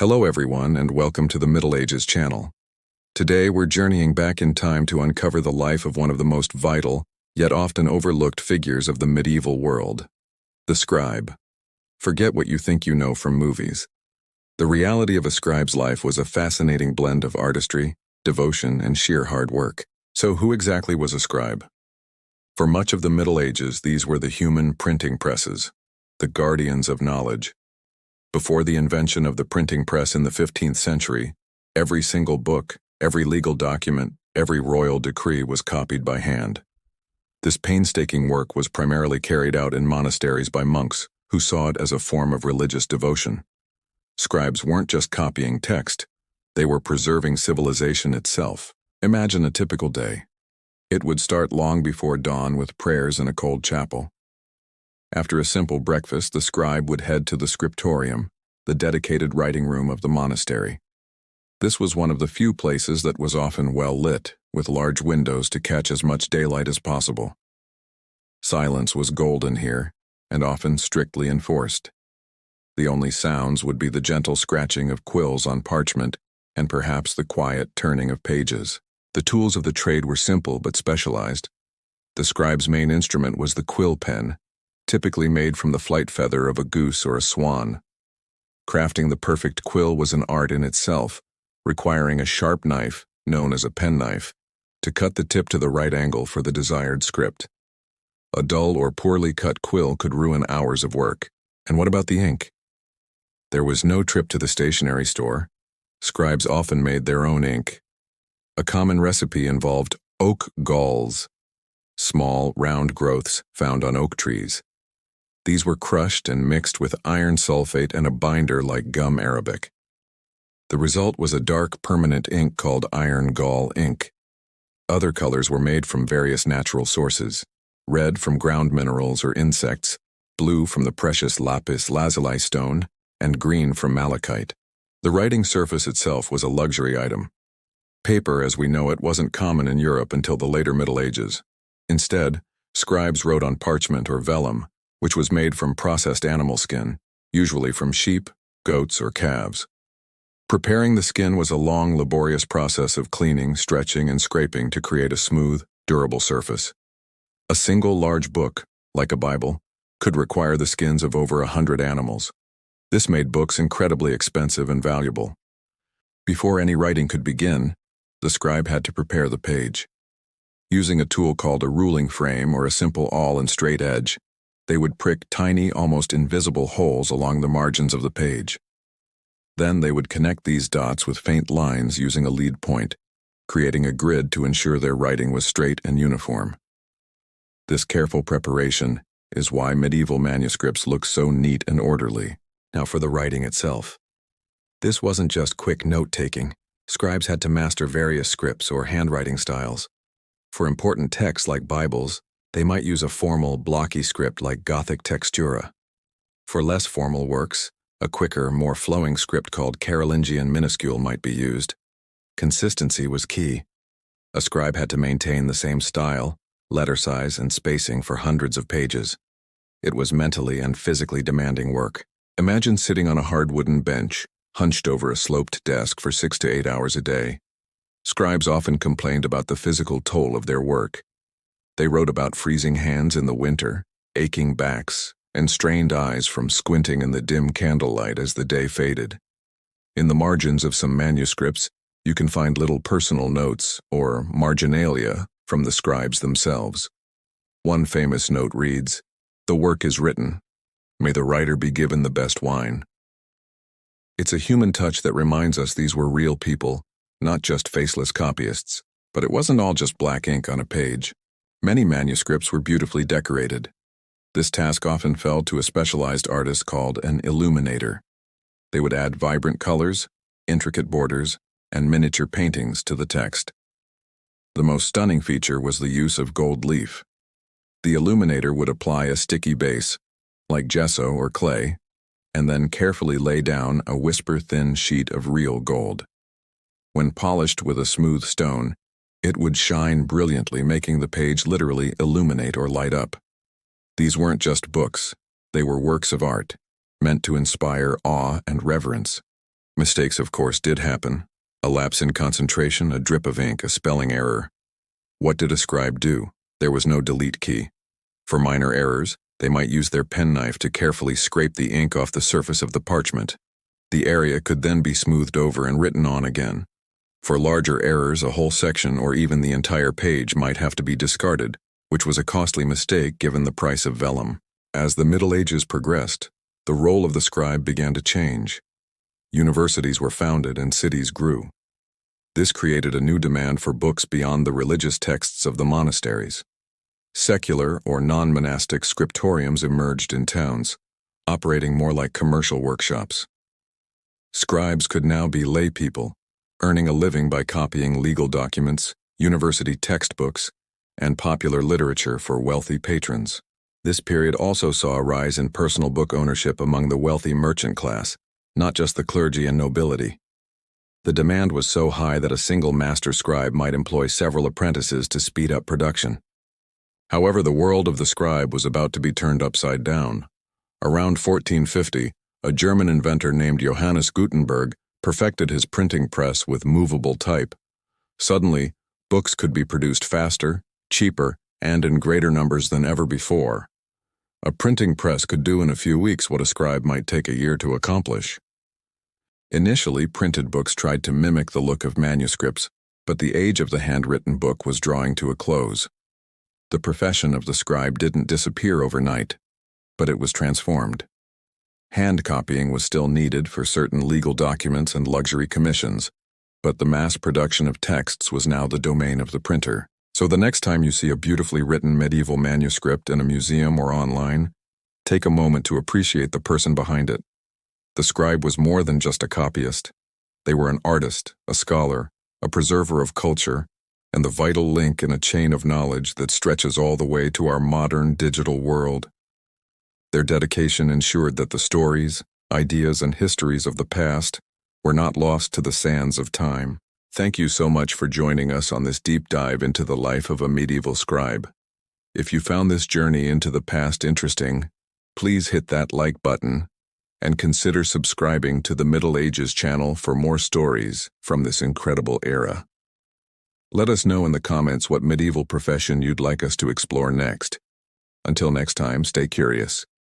Hello everyone and welcome to the Middle Ages channel. Today we're journeying back in time to uncover the life of one of the most vital, yet often overlooked figures of the medieval world, the scribe. Forget what you think you know from movies. The reality of a scribe's life was a fascinating blend of artistry, devotion, and sheer hard work. So who exactly was a scribe? For much of the Middle Ages, these were the human printing presses, the guardians of knowledge. Before the invention of the printing press in the 15th century, every single book, every legal document, every royal decree was copied by hand. This painstaking work was primarily carried out in monasteries by monks who saw it as a form of religious devotion. Scribes weren't just copying text, they were preserving civilization itself. Imagine a typical day. It would start long before dawn with prayers in a cold chapel. After a simple breakfast, the scribe would head to the scriptorium, the dedicated writing room of the monastery. This was one of the few places that was often well lit, with large windows to catch as much daylight as possible. Silence was golden here, and often strictly enforced. The only sounds would be the gentle scratching of quills on parchment, and perhaps the quiet turning of pages. The tools of the trade were simple but specialized. The scribe's main instrument was the quill pen, typically made from the flight feather of a goose or a swan. Crafting the perfect quill was an art in itself, requiring a sharp knife, known as a penknife, to cut the tip to the right angle for the desired script. A dull or poorly cut quill could ruin hours of work. And what about the ink? There was no trip to the stationery store. Scribes often made their own ink. A common recipe involved oak galls, small, round growths found on oak trees. These were crushed and mixed with iron sulfate and a binder like gum arabic. The result was a dark, permanent ink called iron gall ink. Other colors were made from various natural sources: red from ground minerals or insects, blue from the precious lapis lazuli stone, and green from malachite. The writing surface itself was a luxury item. Paper as we know it wasn't common in Europe until the later Middle Ages. Instead, scribes wrote on parchment or vellum, which was made from processed animal skin, usually from sheep, goats, or calves. Preparing the skin was a long, laborious process of cleaning, stretching, and scraping to create a smooth, durable surface. A single large book, like a Bible, could require the skins of over 100 animals. This made books incredibly expensive and valuable. Before any writing could begin, the scribe had to prepare the page. Using a tool called a ruling frame or a simple awl and straight edge, they would prick tiny, almost invisible holes along the margins of the page. Then they would connect these dots with faint lines using a lead point, creating a grid to ensure their writing was straight and uniform. This careful preparation is why medieval manuscripts look so neat and orderly. Now for the writing itself. This wasn't just quick note-taking. Scribes had to master various scripts or handwriting styles. For important texts like Bibles, they might use a formal, blocky script like Gothic textura. For less formal works, a quicker, more flowing script called Carolingian minuscule might be used. Consistency was key. A scribe had to maintain the same style, letter size, and spacing for hundreds of pages. It was mentally and physically demanding work. Imagine sitting on a hard wooden bench, hunched over a sloped desk for 6 to 8 hours a day. Scribes often complained about the physical toll of their work. They wrote about freezing hands in the winter, aching backs, and strained eyes from squinting in the dim candlelight as the day faded. In the margins of some manuscripts, you can find little personal notes, or marginalia, from the scribes themselves. One famous note reads, "The work is written. May the writer be given the best wine." It's a human touch that reminds us these were real people, not just faceless copyists. But it wasn't all just black ink on a page. Many manuscripts were beautifully decorated. This task often fell to a specialized artist called an illuminator. They would add vibrant colors, intricate borders, and miniature paintings to the text. The most stunning feature was the use of gold leaf. The illuminator would apply a sticky base, like gesso or clay, and then carefully lay down a whisper-thin sheet of real gold. When polished with a smooth stone, it would shine brilliantly, making the page literally illuminate or light up. These weren't just books, they were works of art, meant to inspire awe and reverence. Mistakes, of course, did happen. A lapse in concentration, a drip of ink, a spelling error. What did a scribe do? There was no delete key. For minor errors, they might use their penknife to carefully scrape the ink off the surface of the parchment. The area could then be smoothed over and written on again. For larger errors, a whole section or even the entire page might have to be discarded, which was a costly mistake given the price of vellum. As the Middle Ages progressed, the role of the scribe began to change. Universities were founded and cities grew. This created a new demand for books beyond the religious texts of the monasteries. Secular or non-monastic scriptoriums emerged in towns, operating more like commercial workshops. Scribes could now be lay people, earning a living by copying legal documents, university textbooks, and popular literature for wealthy patrons. This period also saw a rise in personal book ownership among the wealthy merchant class, not just the clergy and nobility. The demand was so high that a single master scribe might employ several apprentices to speed up production. However, the world of the scribe was about to be turned upside down. Around 1450, a German inventor named Johannes Gutenberg perfected his printing press with movable type. Suddenly, books could be produced faster, cheaper, and in greater numbers than ever before. A printing press could do in a few weeks what a scribe might take a year to accomplish. Initially, printed books tried to mimic the look of manuscripts, but the age of the handwritten book was drawing to a close. The profession of the scribe didn't disappear overnight, but it was transformed. Hand copying was still needed for certain legal documents and luxury commissions, but the mass production of texts was now the domain of the printer. So the next time you see a beautifully written medieval manuscript in a museum or online, take a moment to appreciate the person behind it. The scribe was more than just a copyist. They were an artist, a scholar, a preserver of culture, and the vital link in a chain of knowledge that stretches all the way to our modern digital world. Their dedication ensured that the stories, ideas, and histories of the past were not lost to the sands of time. Thank you so much for joining us on this deep dive into the life of a medieval scribe. If you found this journey into the past interesting, please hit that like button and consider subscribing to the Middle Ages channel for more stories from this incredible era. Let us know in the comments what medieval profession you'd like us to explore next. Until next time, stay curious.